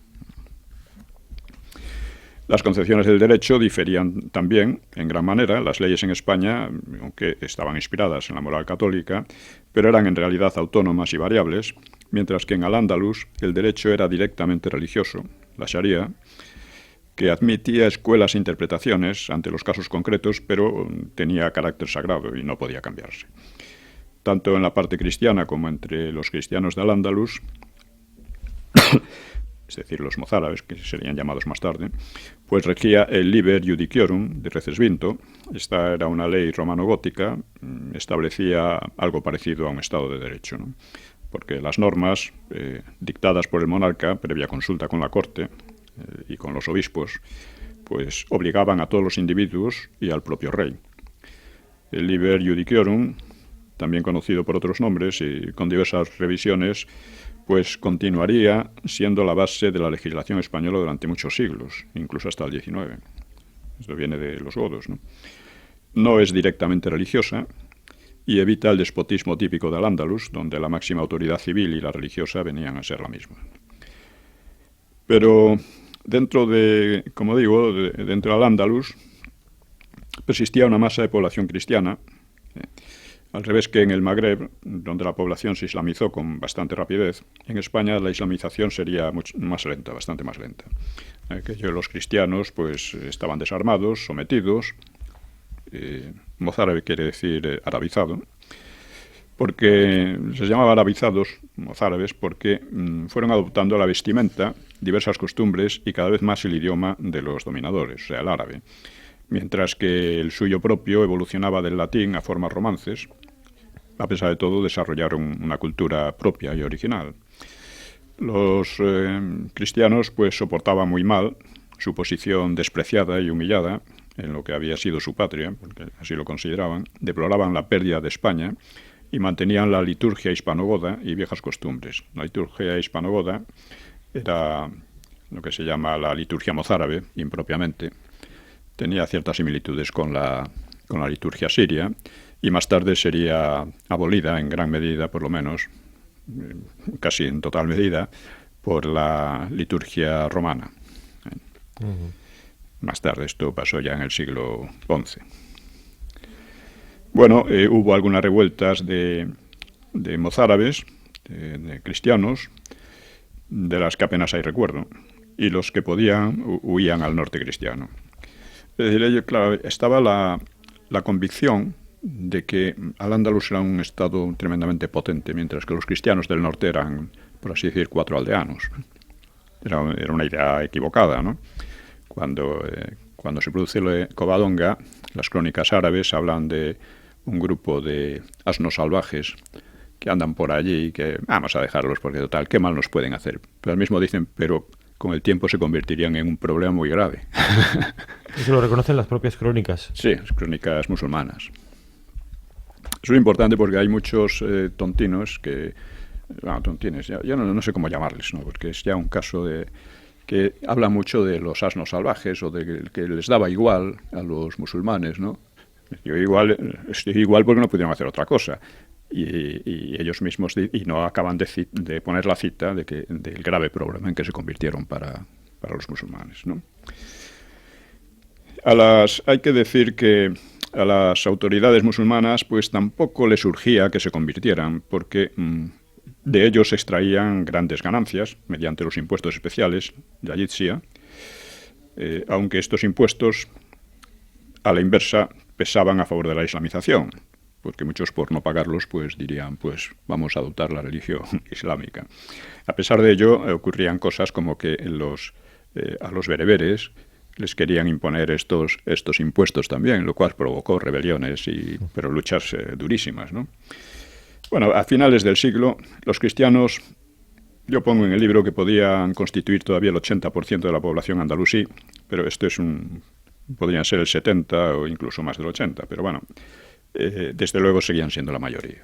Las concepciones del derecho diferían también, en gran manera. Las leyes en España, aunque estaban inspiradas en la moral católica, pero eran en realidad autónomas y variables, mientras que en Al-Ándalus el derecho era directamente religioso, la Sharia, que admitía escuelas e interpretaciones ante los casos concretos, pero tenía carácter sagrado y no podía cambiarse. Tanto en la parte cristiana como entre los cristianos de Al-Ándalus, es decir, los mozárabes, que serían llamados más tarde, pues regía el Liber Judiciorum de Recesvinto. Esta era una ley romano-gótica, establecía algo parecido a un Estado de Derecho, ¿no? Porque las normas dictadas por el monarca, previa consulta con la corte y con los obispos, pues obligaban a todos los individuos y al propio rey. El Liber Judiciorum, también conocido por otros nombres y con diversas revisiones, pues continuaría siendo la base de la legislación española durante muchos siglos, incluso hasta el XIX. Esto viene de los godos, ¿no? No es directamente religiosa y evita el despotismo típico de Al-Ándalus, donde la máxima autoridad civil y la religiosa venían a ser la misma. Pero dentro de, como digo, dentro de Al-Ándalus persistía una masa de población cristiana, al revés que en el Magreb, donde la población se islamizó con bastante rapidez. En España la islamización sería mucho más lenta, bastante más lenta. Los cristianos pues estaban desarmados, sometidos. Mozárabe quiere decir arabizado, porque se llamaba arabizados, mozárabes, porque fueron adoptando la vestimenta, diversas costumbres y cada vez más el idioma de los dominadores, o sea, el árabe. Mientras que el suyo propio evolucionaba del latín a formas romances, a pesar de todo desarrollaron una cultura propia y original. Los cristianos pues soportaban muy mal su posición despreciada y humillada en lo que había sido su patria, porque así lo consideraban, deploraban la pérdida de España y mantenían la liturgia hispanogoda y viejas costumbres. La liturgia hispanogoda era lo que se llama la liturgia mozárabe, impropiamente. Tenía ciertas similitudes con la liturgia siria y más tarde sería abolida en gran medida, por lo menos, casi en total medida, por la liturgia romana. Más tarde, esto pasó ya en el siglo XI. Bueno, hubo algunas revueltas de mozárabes, de cristianos, de las que apenas hay recuerdo, y los que podían huían al norte cristiano. Es decir, claro, estaba la convicción de que Al-Ándalus era un estado tremendamente potente, mientras que los cristianos del norte eran, por así decir, 4 aldeanos. Era una idea equivocada, ¿no? Cuando se produce Covadonga, las crónicas árabes hablan de un grupo de asnos salvajes que andan por allí y que vamos a dejarlos porque total, qué mal nos pueden hacer. Pero al mismo dicen, pero con el tiempo se convertirían en un problema muy grave. Eso lo reconocen las propias crónicas. Sí, las crónicas musulmanas. Eso es importante porque hay muchos tontinos que... Bueno, tontines, yo no sé cómo llamarles, ¿no? Porque es ya un caso de... que habla mucho de los asnos salvajes o de que les daba igual a los musulmanes, ¿no? Estoy igual porque no pudieron hacer otra cosa. Y ellos mismos y no acaban de poner la cita del grave problema en que se convirtieron para los musulmanes, ¿no? Hay que decir que a las autoridades musulmanas pues tampoco les urgía que se convirtieran, porque de ellos se extraían grandes ganancias mediante los impuestos especiales, la jizya, aunque estos impuestos, a la inversa, pesaban a favor de la islamización, porque muchos por no pagarlos pues dirían, pues vamos a adoptar la religión islámica. A pesar de ello, ocurrían cosas como que a los bereberes les querían imponer estos impuestos también, lo cual provocó rebeliones, pero luchas durísimas, ¿no? Bueno, a finales del siglo, los cristianos, yo pongo en el libro que podían constituir todavía el 80% de la población andalusí, pero podrían ser el 70 o incluso más del 80, pero bueno, desde luego seguían siendo la mayoría.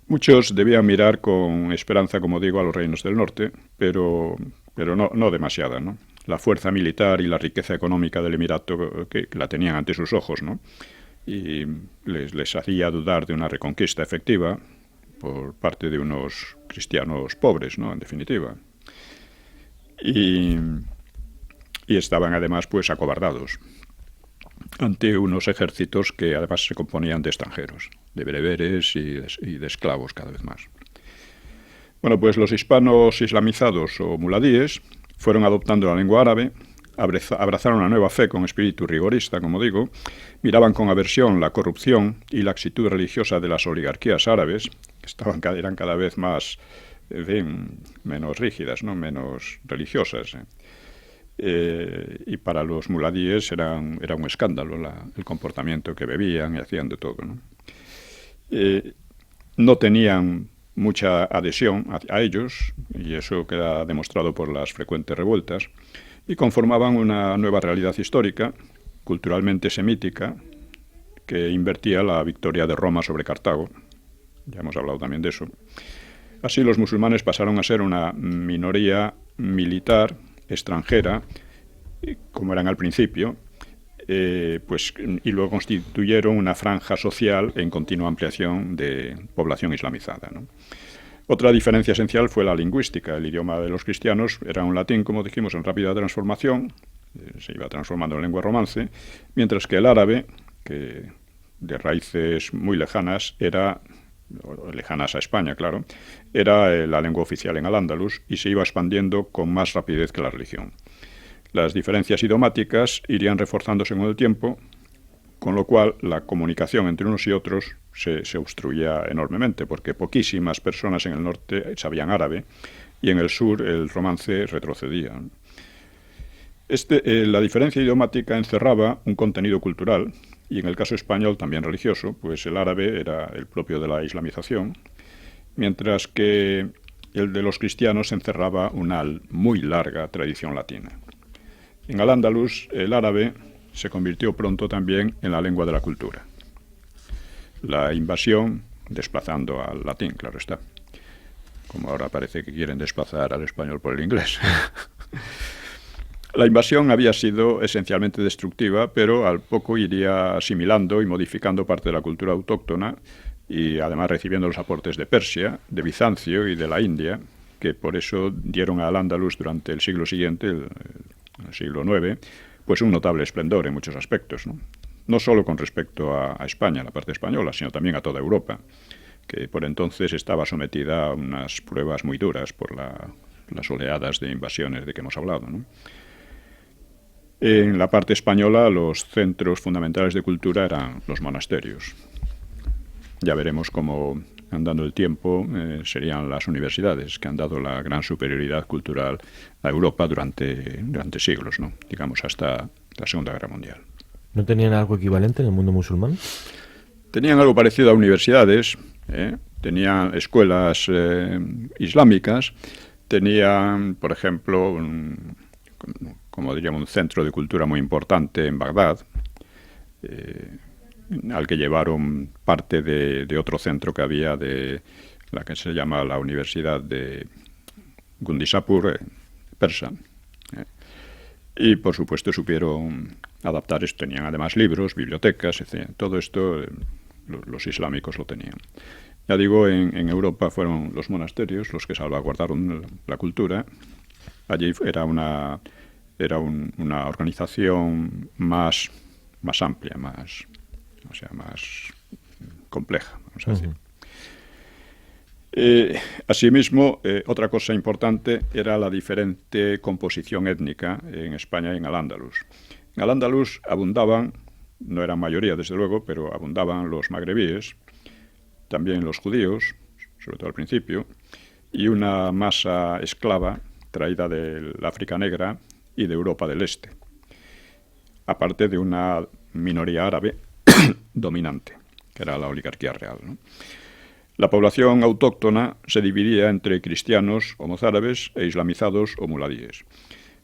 Muchos debían mirar con esperanza, como digo, a los reinos del norte, pero no demasiada, ¿no? La fuerza militar y la riqueza económica del Emirato que la tenían ante sus ojos, ¿no? Y les hacía dudar de una reconquista efectiva por parte de unos cristianos pobres, ¿no? En definitiva. Y estaban además pues acobardados ante unos ejércitos que además se componían de extranjeros, de bereberes y de esclavos cada vez más. Bueno, pues los hispanos islamizados o muladíes fueron adoptando la lengua árabe, abrazaron la nueva fe con espíritu rigorista, como digo, miraban con aversión la corrupción y la laxitud religiosa de las oligarquías árabes, que eran cada vez más, menos rígidas, ¿no? Menos religiosas. Y para los muladíes era un escándalo el comportamiento que bebían y hacían de todo, ¿no? No tenían mucha adhesión a ellos, y eso queda demostrado por las frecuentes revueltas, y conformaban una nueva realidad histórica, culturalmente semítica, que invertía la victoria de Roma sobre Cartago. Ya hemos hablado también de eso. Así los musulmanes pasaron a ser una minoría militar extranjera, como eran al principio, y luego constituyeron una franja social en continua ampliación de población islamizada, ¿no? Otra diferencia esencial fue la lingüística. El idioma de los cristianos era un latín, como dijimos, en rápida transformación, se iba transformando en lengua romance, mientras que el árabe, que de raíces muy lejanas, lejanas a España, claro, era la lengua oficial en Al-Ándalus y se iba expandiendo con más rapidez que la religión. Las diferencias idiomáticas irían reforzándose con el tiempo, con lo cual la comunicación entre unos y otros se obstruía enormemente, porque poquísimas personas en el norte sabían árabe y en el sur el romance retrocedía. La diferencia idiomática encerraba un contenido cultural, y en el caso español también religioso, pues el árabe era el propio de la islamización, mientras que el de los cristianos encerraba una muy larga tradición latina. En Al-Ándalus, el árabe se convirtió pronto también en la lengua de la cultura. La invasión desplazando al latín, claro está. Como ahora parece que quieren desplazar al español por el inglés. La invasión había sido esencialmente destructiva, pero al poco iría asimilando y modificando parte de la cultura autóctona y además recibiendo los aportes de Persia, de Bizancio y de la India, que por eso dieron al Andalus durante el siglo siguiente, el siglo IX, pues un notable esplendor en muchos aspectos, ¿no? No solo con respecto a España, la parte española, sino también a toda Europa, que por entonces estaba sometida a unas pruebas muy duras por las oleadas de invasiones de que hemos hablado, ¿no? En la parte española, los centros fundamentales de cultura eran los monasterios. Ya veremos cómo, andando el tiempo, serían las universidades, que han dado la gran superioridad cultural a Europa durante siglos, ¿no? Digamos hasta la Segunda Guerra Mundial. ¿No tenían algo equivalente en el mundo musulmán? Tenían algo parecido a universidades, tenían escuelas islámicas, tenían, por ejemplo, como diríamos, un centro de cultura muy importante en Bagdad, al que llevaron parte de otro centro que había de la que se llama la Universidad de Gundisapur, persa. Y, por supuesto, supieron adaptar esto. Tenían además libros, bibliotecas, etc. Todo esto los islámicos lo tenían. Ya digo, en Europa fueron los monasterios los que salvaguardaron la cultura. Allí era una organización más amplia, más compleja, vamos a decir. Asimismo, otra cosa importante era la diferente composición étnica en España y en Al-Ándalus. En Al-Ándalus abundaban, no eran mayoría desde luego, pero abundaban los magrebíes, también los judíos, sobre todo al principio, y una masa esclava traída del África Negra y de Europa del Este, aparte de una minoría árabe dominante, que era la oligarquía real, ¿no? La población autóctona se dividía entre cristianos o mozárabes e islamizados o muladíes.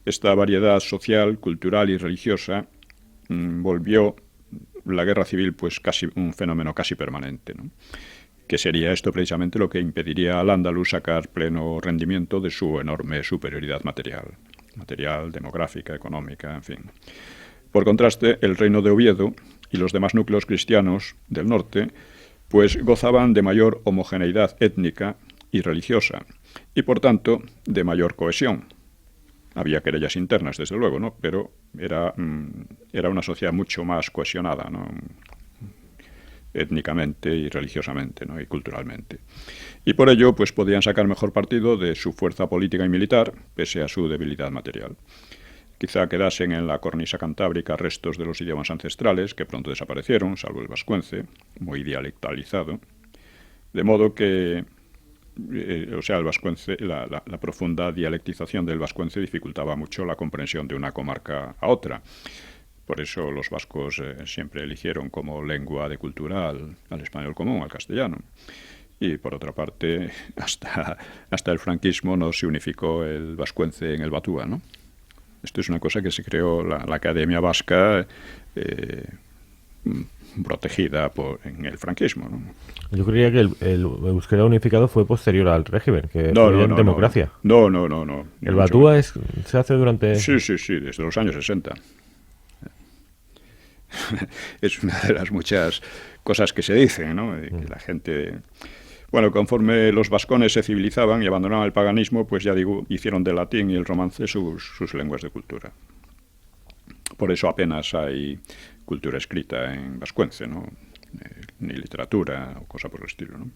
Esta variedad social, cultural y religiosa volvió la guerra civil pues casi un fenómeno casi permanente, ¿no? Que sería esto precisamente lo que impediría al Andalus sacar pleno rendimiento de su enorme superioridad material, demográfica, económica, en fin. Por contraste, el reino de Oviedo y los demás núcleos cristianos del norte pues gozaban de mayor homogeneidad étnica y religiosa y, por tanto, de mayor cohesión. Había querellas internas, desde luego, ¿no? Pero era una sociedad mucho más cohesionada, ¿no? Étnicamente y religiosamente, ¿no? Y culturalmente. Y por ello, pues podían sacar mejor partido de su fuerza política y militar, pese a su debilidad material. Quizá quedasen en la cornisa cantábrica restos de los idiomas ancestrales, que pronto desaparecieron, salvo el vascuence, muy dialectalizado, de modo que, el vascuence, la profunda dialectización del vascuence dificultaba mucho la comprensión de una comarca a otra. Por eso los vascos siempre eligieron como lengua de cultura al español común, al castellano. Y por otra parte, hasta el franquismo no se unificó el vascuence en el batúa, ¿no? Esto es una cosa que se creó la Academia Vasca protegida en el franquismo, ¿no? Yo creía que el euskera unificado fue posterior al régimen, que fue en democracia. No. ¿El batúa se hace durante...? Sí, desde los años 60. Es una de las muchas cosas que se dicen, ¿no? Que la gente... Bueno, conforme los vascones se civilizaban y abandonaban el paganismo, pues ya digo, hicieron del latín y el romance sus lenguas de cultura. Por eso apenas hay cultura escrita en vascuence, ¿no? Ni literatura o cosa por el estilo, ¿no?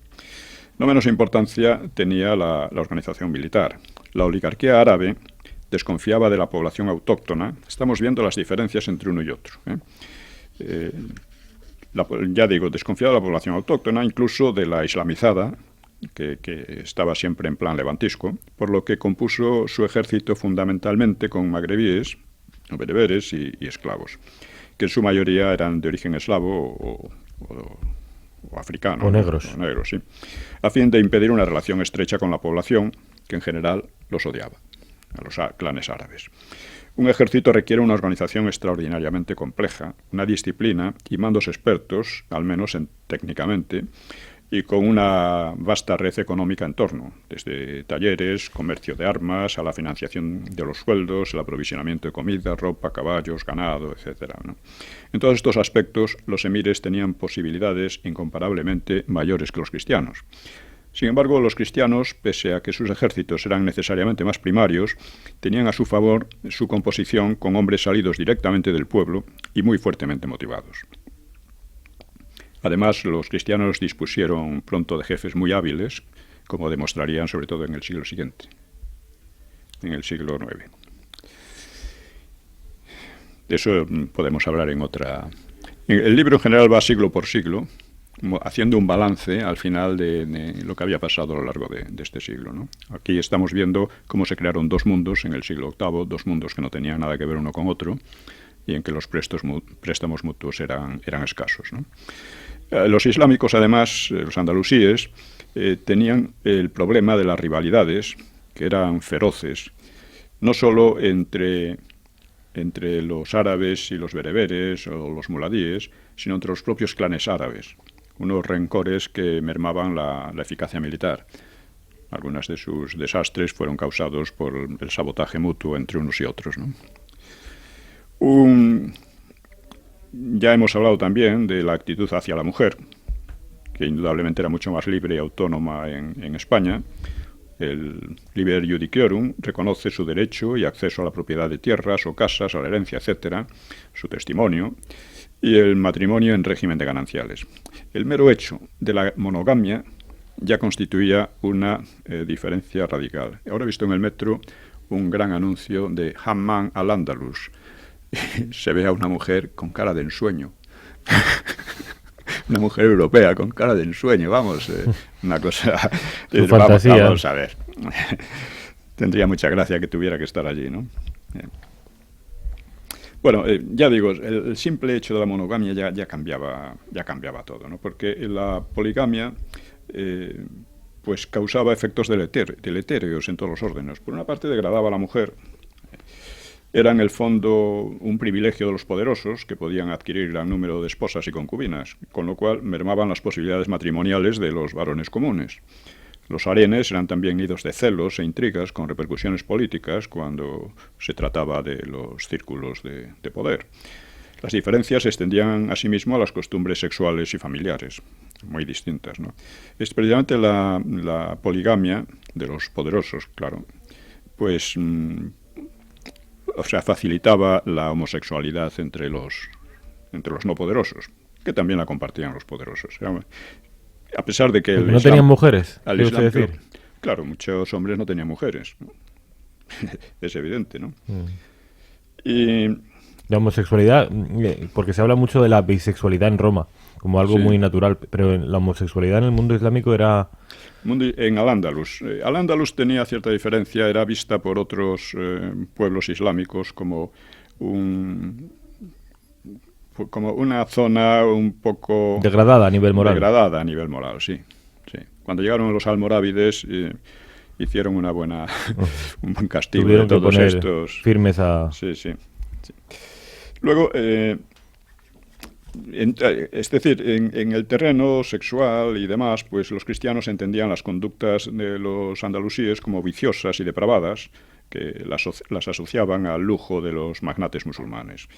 No menos importancia tenía la organización militar. La oligarquía árabe desconfiaba de la población autóctona. Estamos viendo las diferencias entre uno y otro, ya digo, desconfiaba de la población autóctona, incluso de la islamizada, que estaba siempre en plan levantisco, por lo que compuso su ejército fundamentalmente con magrebíes, o bereberes y esclavos, que en su mayoría eran de origen eslavo o africano. O negros. O negros, sí. A fin de impedir una relación estrecha con la población, que en general los odiaba, a los clanes árabes. Un ejército requiere una organización extraordinariamente compleja, una disciplina y mandos expertos, al menos técnicamente, y con una vasta red económica en torno, desde talleres, comercio de armas, a la financiación de los sueldos, el aprovisionamiento de comida, ropa, caballos, ganado, etcétera, ¿no? En todos estos aspectos, los emires tenían posibilidades incomparablemente mayores que los cristianos. Sin embargo, los cristianos, pese a que sus ejércitos eran necesariamente más primarios, tenían a su favor su composición con hombres salidos directamente del pueblo y muy fuertemente motivados. Además, los cristianos dispusieron pronto de jefes muy hábiles, como demostrarían sobre todo en el siglo siguiente, en el siglo IX. De eso podemos hablar en otra... El libro en general va siglo por siglo, haciendo un balance al final de lo que había pasado a lo largo de este siglo, ¿no? Aquí estamos viendo cómo se crearon dos mundos en el siglo VIII, dos mundos que no tenían nada que ver uno con otro y en que los préstamos mutuos eran escasos, ¿no? Los islámicos, además, los andalusíes, tenían el problema de las rivalidades, que eran feroces, no solo entre los árabes y los bereberes o los muladíes, sino entre los propios clanes árabes, unos rencores que mermaban la eficacia militar. Algunos de sus desastres fueron causados por el sabotaje mutuo entre unos y otros, ¿no? Ya hemos hablado también de la actitud hacia la mujer, que indudablemente era mucho más libre y autónoma en España. El Liber Judiciorum reconoce su derecho y acceso a la propiedad de tierras o casas, a la herencia, etcétera, su testimonio, y el matrimonio en régimen de gananciales. El mero hecho de la monogamia ya constituía una diferencia radical. Ahora he visto en el metro un gran anuncio de Hammam al-Andalus. Se ve a una mujer con cara de ensueño. Una mujer europea con cara de ensueño, vamos, una cosa... fantasía. Vamos a ver. Tendría mucha gracia que tuviera que estar allí, ¿no? Bueno, ya digo, el simple hecho de la monogamia ya cambiaba todo, ¿no? Porque la poligamia pues causaba efectos deletéreos en todos los órdenes. Por una parte, degradaba a la mujer. Era en el fondo un privilegio de los poderosos, que podían adquirir gran número de esposas y concubinas, con lo cual mermaban las posibilidades matrimoniales de los varones comunes. Los harenes eran también nidos de celos e intrigas con repercusiones políticas cuando se trataba de los círculos de poder. Las diferencias se extendían asimismo a las costumbres sexuales y familiares, muy distintas, ¿no? Es precisamente la poligamia de los poderosos, claro, pues... facilitaba la homosexualidad entre los no poderosos, que también la compartían los poderosos. A pesar de que... ¿No tenían mujeres? ¿Quiere usted decir? Claro, muchos hombres no tenían mujeres. Es evidente, ¿no? Y... La homosexualidad, porque se habla mucho de la bisexualidad en Roma, como algo muy natural, pero la homosexualidad en el mundo islámico era... En Al-Ándalus. Al-Ándalus tenía cierta diferencia, era vista por otros pueblos islámicos como una zona un poco... Degradada a nivel moral. Degradada a nivel moral, sí. Cuando llegaron los almorávides hicieron un buen castigo Tuvieron de todos que poner estos... firmes a... Sí. Luego... es decir, en el terreno sexual y demás, pues los cristianos entendían las conductas de los andalusíes como viciosas y depravadas, que las asociaban al lujo de los magnates musulmanes.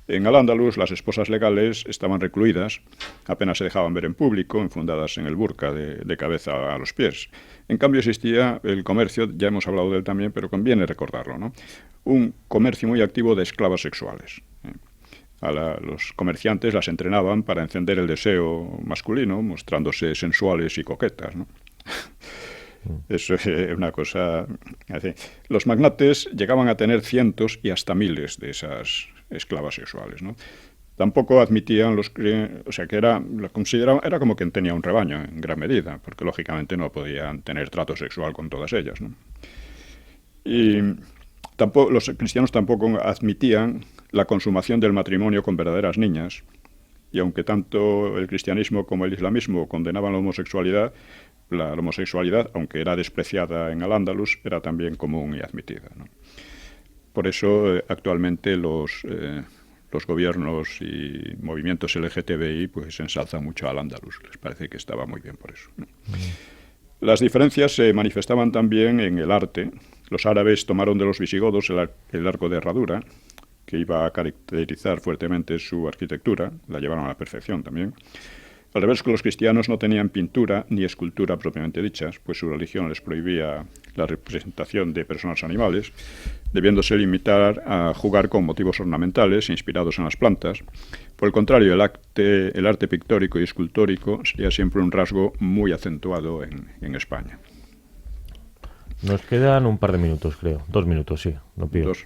En Al-Ándalus las esposas legales estaban recluidas, apenas se dejaban ver en público, enfundadas en el burka de cabeza a los pies. En cambio existía el comercio, ya hemos hablado de él también, pero conviene recordarlo, ¿no? Un comercio muy activo de esclavas sexuales. Los comerciantes las entrenaban para encender el deseo masculino, mostrándose sensuales y coquetas, ¿no? Eso es una cosa... Los magnates llegaban a tener cientos y hasta miles de esas esclavas sexuales, ¿no? Tampoco admitían o sea, que era como quien tenía un rebaño en gran medida, porque lógicamente no podían tener trato sexual con todas ellas, ¿no? Y los cristianos tampoco admitían la consumación del matrimonio con verdaderas niñas, y aunque tanto el cristianismo como el islamismo condenaban la homosexualidad, aunque era despreciada en Al-Ándalus, era también común y admitida, ¿no? Por eso actualmente los los gobiernos y movimientos LGTBI pues ensalzan mucho al Al-Ándalus. Les parece que estaba muy bien por eso, ¿no? Las diferencias se manifestaban también en el arte. Los árabes tomaron de los visigodos el arco de herradura, que iba a caracterizar fuertemente su arquitectura, la llevaron a la perfección también. Al revés que los cristianos no tenían pintura ni escultura propiamente dichas, pues su religión les prohibía la representación de personas o animales, debiéndose limitar a jugar con motivos ornamentales inspirados en las plantas. Por el contrario, el arte pictórico y escultórico sería siempre un rasgo muy acentuado en España. Nos quedan un par de minutos, creo. 2 minutos, sí. No pido. Dos.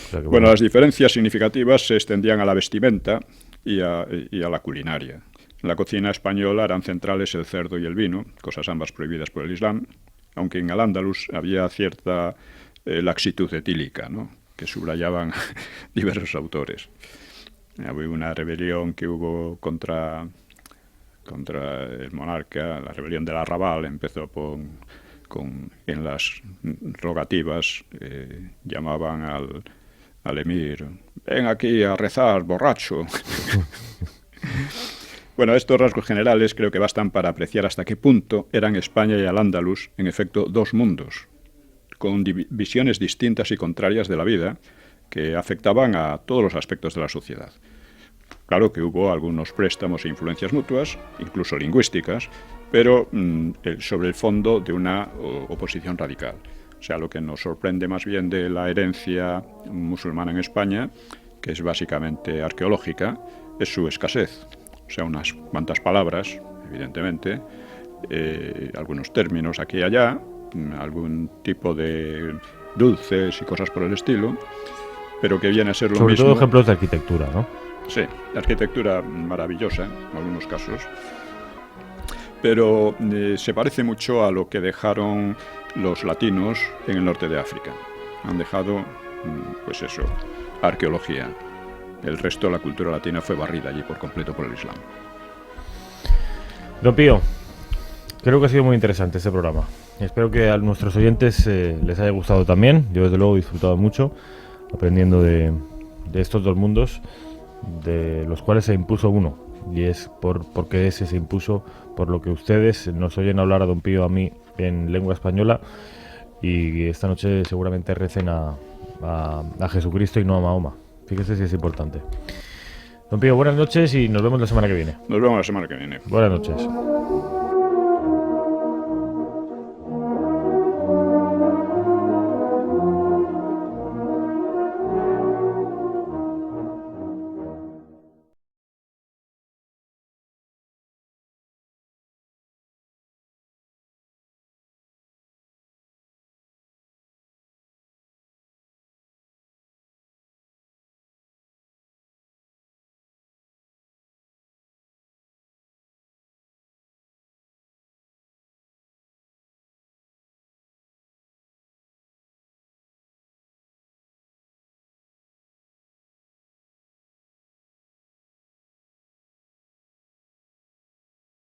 O sea que bueno, las diferencias significativas se extendían a la vestimenta y a la culinaria. En la cocina española eran centrales el cerdo y el vino, cosas ambas prohibidas por el Islam, aunque en Al-Ándalus había cierta laxitud etílica, ¿no?, que subrayaban diversos autores. Había una rebelión que hubo contra el monarca, la rebelión del Arrabal, empezó en las rogativas, llamaban al emir: ven aquí a rezar, borracho. Bueno, estos rasgos generales creo que bastan para apreciar hasta qué punto eran España y Al-Ándalus, en efecto, dos mundos, con visiones distintas y contrarias de la vida, que afectaban a todos los aspectos de la sociedad. Claro que hubo algunos préstamos e influencias mutuas, incluso lingüísticas, pero sobre el fondo de una oposición radical. O sea, lo que nos sorprende más bien de la herencia musulmana en España, que es básicamente arqueológica, es su escasez. O sea, unas cuantas palabras, evidentemente, algunos términos aquí y allá, algún tipo de dulces y cosas por el estilo, pero que viene a ser lo mismo. Sobre todo ejemplos de arquitectura, ¿no? Sí, la arquitectura maravillosa, en algunos casos, pero se parece mucho a lo que dejaron los latinos en el norte de África. Han dejado, pues eso, arqueología. El resto de la cultura latina fue barrida allí por completo por el Islam. Don Pío, creo que ha sido muy interesante este programa. Espero que a nuestros oyentes les haya gustado también. Yo desde luego he disfrutado mucho aprendiendo de estos dos mundos, de los cuales se impuso uno. Y es porque ese se impuso por lo que ustedes nos oyen hablar a Don Pío, a mí, en lengua española. Y esta noche seguramente recen a Jesucristo y no a Mahoma. Fíjese si es importante. Don Pío, buenas noches y nos vemos la semana que viene. Nos vemos la semana que viene. Buenas noches.